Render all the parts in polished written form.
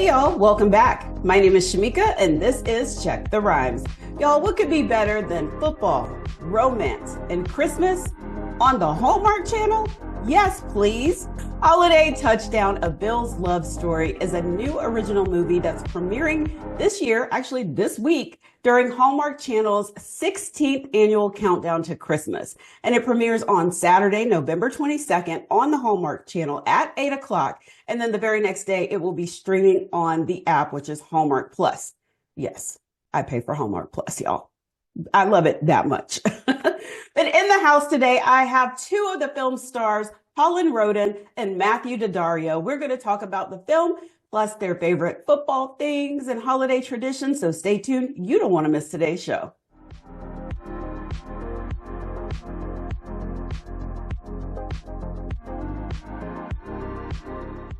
Hey y'all, welcome back. My name is Shamika and this is Check the Rhymes. Y'all, what could be better than football, romance, and Christmas on the Hallmark Channel? Yes, please. Holiday Touchdown, A Bills Love Story is a new original movie that's premiering this year, actually this week, during Hallmark Channel's 16th annual countdown to Christmas. And it premieres on Saturday, November 22nd on the Hallmark Channel at 8 o'clock. And then the very next day, it will be streaming on the app, which is Hallmark Plus. Yes, I pay for Hallmark Plus, y'all. I love it that much. But in the house today, I have two of the film stars, Holland Roden and Matthew Daddario. We're going to talk about the film, plus their favorite football things and holiday traditions. So stay tuned. You don't want to miss today's show.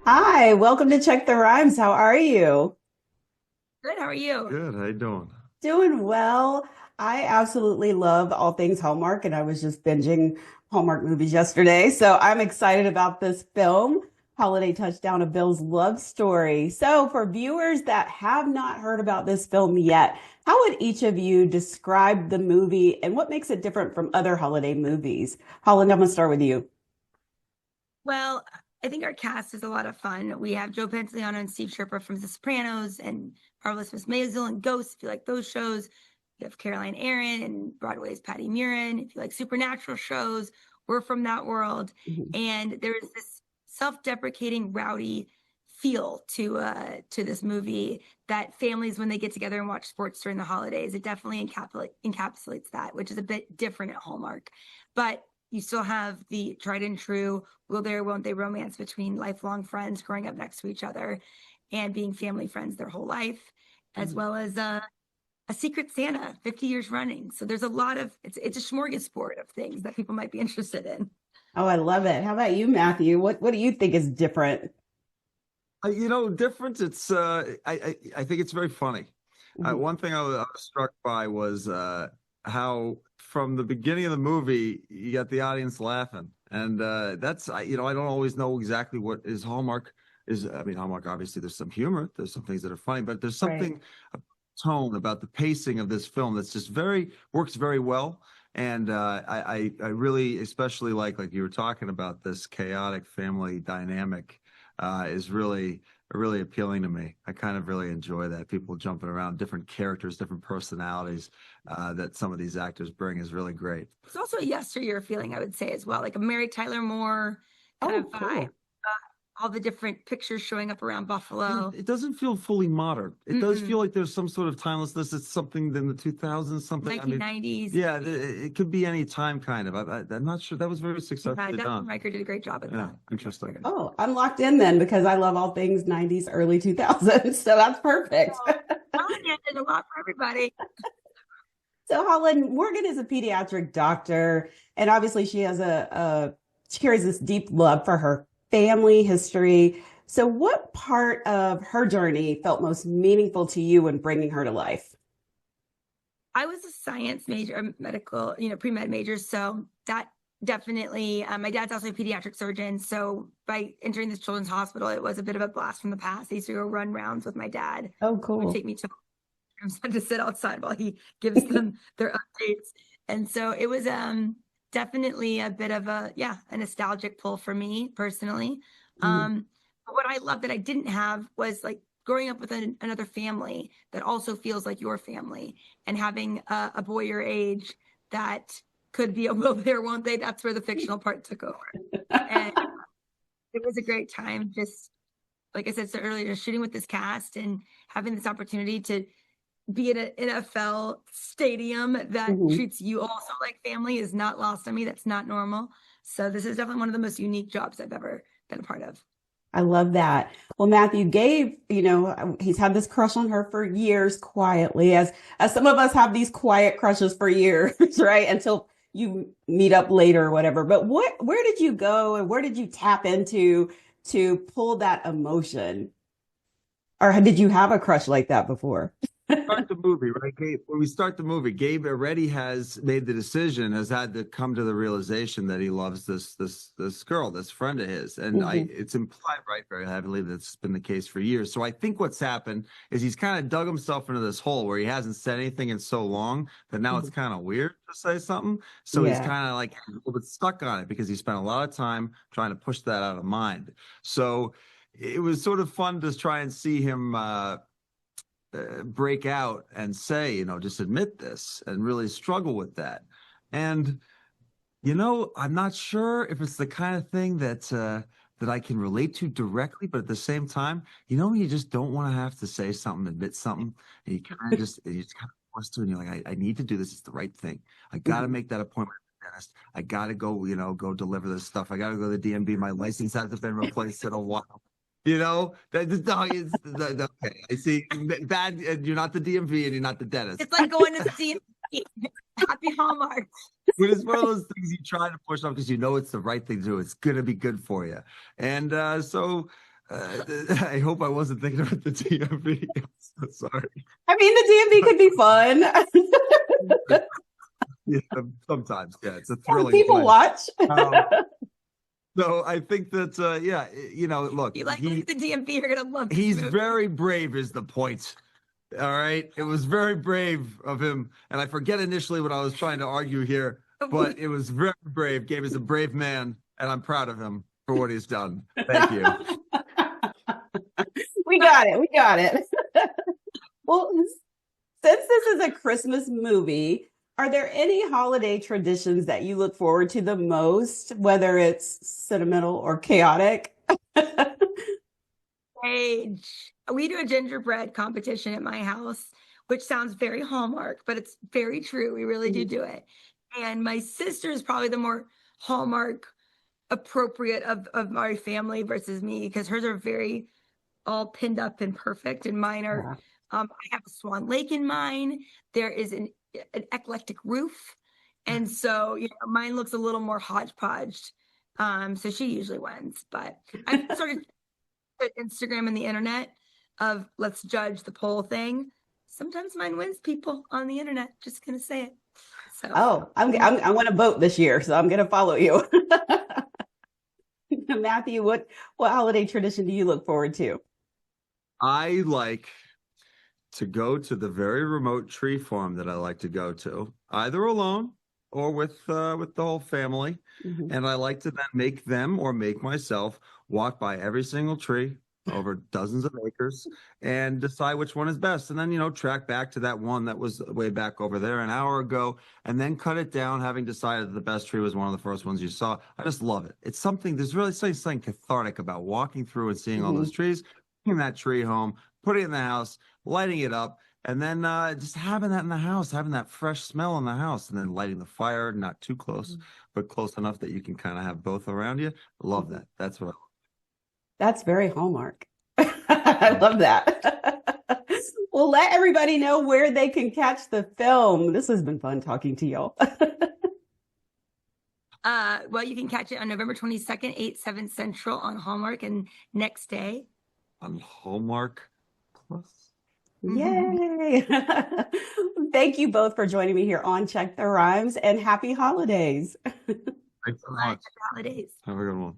Hi, welcome to Check the Rhymes. How are you? Good. How are you? Good. How you doing? Doing well. I absolutely love all things Hallmark, and I was just binging Hallmark movies yesterday. So I'm excited about this film, Holiday Touchdown, A Bill's Love Story. So for viewers that have not heard about this film yet, how would each of you describe the movie and what makes it different from other holiday movies? Holland, I'm going to start with you. Well, I think our cast is a lot of fun. We have Joe Pantoliano and Steve Sherper from The Sopranos and Marvelous Miss Maisel and Ghost, if you like those shows. You have Caroline Aaron and Broadway's Patty Murin. If you like supernatural shows, we're from that world. Mm-hmm. And there's this self-deprecating, rowdy feel to this movie that families, when they get together and watch sports during the holidays, it definitely encapsulates that, which is a bit different at Hallmark. But you still have the tried and true will there, won't they romance between lifelong friends growing up next to each other and being family friends their whole life, as well as a Secret Santa 50 years running. So there's a lot of, it's a smorgasbord of things that people might be interested in. Oh, I love it. How about you, Matthew? What do you think is different? Different. It's I think it's very funny. Mm-hmm. One thing I was struck by was how from the beginning of the movie you got the audience laughing, and that's I don't always know exactly what is Hallmark is. I mean, Hallmark, obviously there's some humor, there's some things that are funny, but there's something tone about the pacing of this film that's just works very well. And I really especially like you were talking about, this chaotic family dynamic is really appealing to me. I kind of really enjoy that. People jumping around, different characters, different personalities that some of these actors bring is really great. It's also a yesteryear feeling, I would say, as well, like a Mary Tyler Moore kind of vibe. Cool. All the different pictures showing up around Buffalo. It doesn't feel fully modern. It does feel like there's some sort of timelessness. It's something in the 2000s, something 1990s. It could be any time, kind of. I'm not sure. That was very successfully done. Riker did a great job at that. Interesting. Oh, I'm locked in then because I love all things 90s, early 2000s. So that's perfect. Holland did a lot for everybody. So Holland, Morgan is a pediatric doctor, and obviously she has she carries this deep love for her family history. So what part of her journey felt most meaningful to you in bringing her to life? I was a science major, medical, pre-med major. So that definitely, my dad's also a pediatric surgeon. So by entering this children's hospital, it was a bit of a blast from the past. I used to go run rounds with my dad. Oh, cool. He would take me to sit outside while he gives them their updates. And so it was, definitely a bit of a nostalgic pull for me personally. But what I love that I didn't have was like growing up with another family that also feels like your family, and having a boy your age that could be a will there, won't they? That's where the fictional part took over. And it was a great time. Just like I said so earlier, just shooting with this cast and having this opportunity to be at an NFL stadium that treats you also like family is not lost on me. That's not normal. So this is definitely one of the most unique jobs I've ever been a part of. I love that. Well, Matthew, Gabe, he's had this crush on her for years quietly, as some of us have these quiet crushes for years, right? Until you meet up later or whatever. But where did you go and where did you tap into to pull that emotion? Or did you have a crush like that before? start the movie, right, Gabe? When we start the movie, Gabe already has made the decision, has had to come to the realization that he loves this girl, this friend of his, and it's implied right very heavily that's been the case for years. So I think what's happened is he's kind of dug himself into this hole where he hasn't said anything in so long that now it's kind of weird to say something. So he's kind of like a little bit stuck on it because he spent a lot of time trying to push that out of mind. So it was sort of fun to try and see him break out and say, you know, just admit this and really struggle with that. And, you know, I'm not sure if it's the kind of thing that that I can relate to directly, but at the same time, you know, you just don't want to have to say something, admit something, and you kind of just kind of forced to, and you're like, I need to do this. It's the right thing. I got to make that appointment with the dentist. I got to go, you know, go deliver this stuff. I got to go to the DMV. My license hasn't been replaced in a while. You know, okay. I see. Bad. You're not the DMV and you're not the dentist. It's like going to the DMV. Happy Hallmark. But it's one of those things you try to push off because you know it's the right thing to do. It's going to be good for you. And so I hope I wasn't thinking about the DMV. I'm so sorry. I mean, the DMV could be fun. Yeah, sometimes. Yeah, it's a thrilling people place. Watch. So I think that, yeah, you know, look. You like the DMV, you're going to love this He's movie. very brave is the point. All right. It was very brave of him. And I forget initially what I was trying to argue here, but it was very brave. Gabe is a brave man, and I'm proud of him for what he's done. Thank you. We got it. Well, since this is a Christmas movie, are there any holiday traditions that you look forward to the most, whether it's sentimental or chaotic? We do a gingerbread competition at my house, which sounds very Hallmark, but it's very true. We really do it. And my sister is probably the more Hallmark appropriate of my family versus me, because hers are very all pinned up and perfect, and mine are I have a Swan Lake in mine. There is an eclectic roof, and so, you know, mine looks a little more hodgepodged. So she usually wins, but I started Instagram and the internet of let's judge the poll thing. Sometimes mine wins, people on the internet. Just gonna say it. So I want to vote this year, so I'm gonna follow you. Matthew, what holiday tradition do you look forward to? I like to go to the very remote tree farm that I like to go to, either alone or with the whole family. And I like to then make them or make myself walk by every single tree over dozens of acres and decide which one is best. And then, you know, track back to that one that was way back over there an hour ago, and then cut it down, having decided that the best tree was one of the first ones you saw. I just love it. It's something, there's really something cathartic about walking through and seeing all those trees, taking that tree home, putting it in the house, lighting it up, and then just having that in the house, having that fresh smell in the house, and then lighting the fire, not too close, but close enough that you can kind of have both around you. Love that. That's what I love. That's very Hallmark. I love that. Well, let everybody know where they can catch the film. This has been fun talking to y'all. Well, you can catch it on November 22nd, 8/7 Central on Hallmark, and next day on Hallmark Plus. Yay! Thank you both for joining me here on Check the Rhymes, and happy holidays. Thanks so much. Happy holidays. Have a good one.